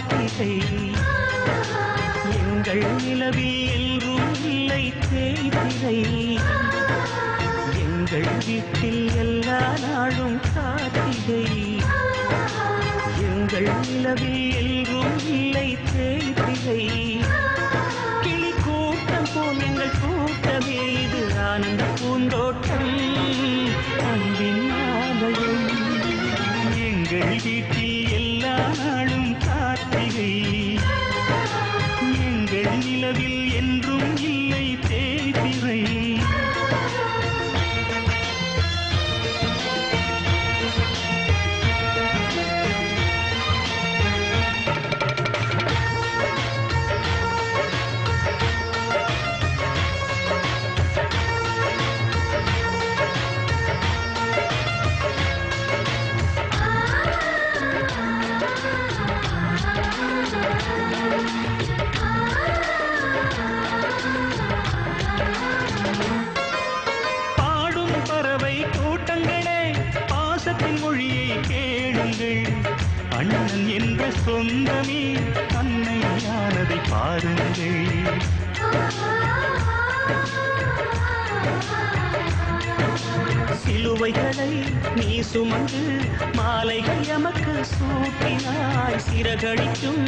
கார்த்திகை எங்கள் நிலவில் என்றும் இல்லை தேய்திரை எங்கள் வீட்டில் எல்லா நாளும் கார்த்திகை எங்கள் நிலவில் என்றும் இல்லை தேய்திரை கிளி கூட்டம் போல் எங்கள் கூட்டமே இது ஆனந்த பூந்தோட்டம் அன்பின் ஆலயம் எங்கள் வீட்டில் எல்லா நாளும் கார்த்திகை எங்கள் நிலவில் என்றும் இல்லை தேய்திரை மொழியை கேளுங்கள் அண்ணன் என்ற சொந்தமே அன்னையானதை பாருங்கள் சிலுவைகளை நீ சுமந்து மாலைகள் எமக்கு சூட்டினாய் சிறகடிக்கும்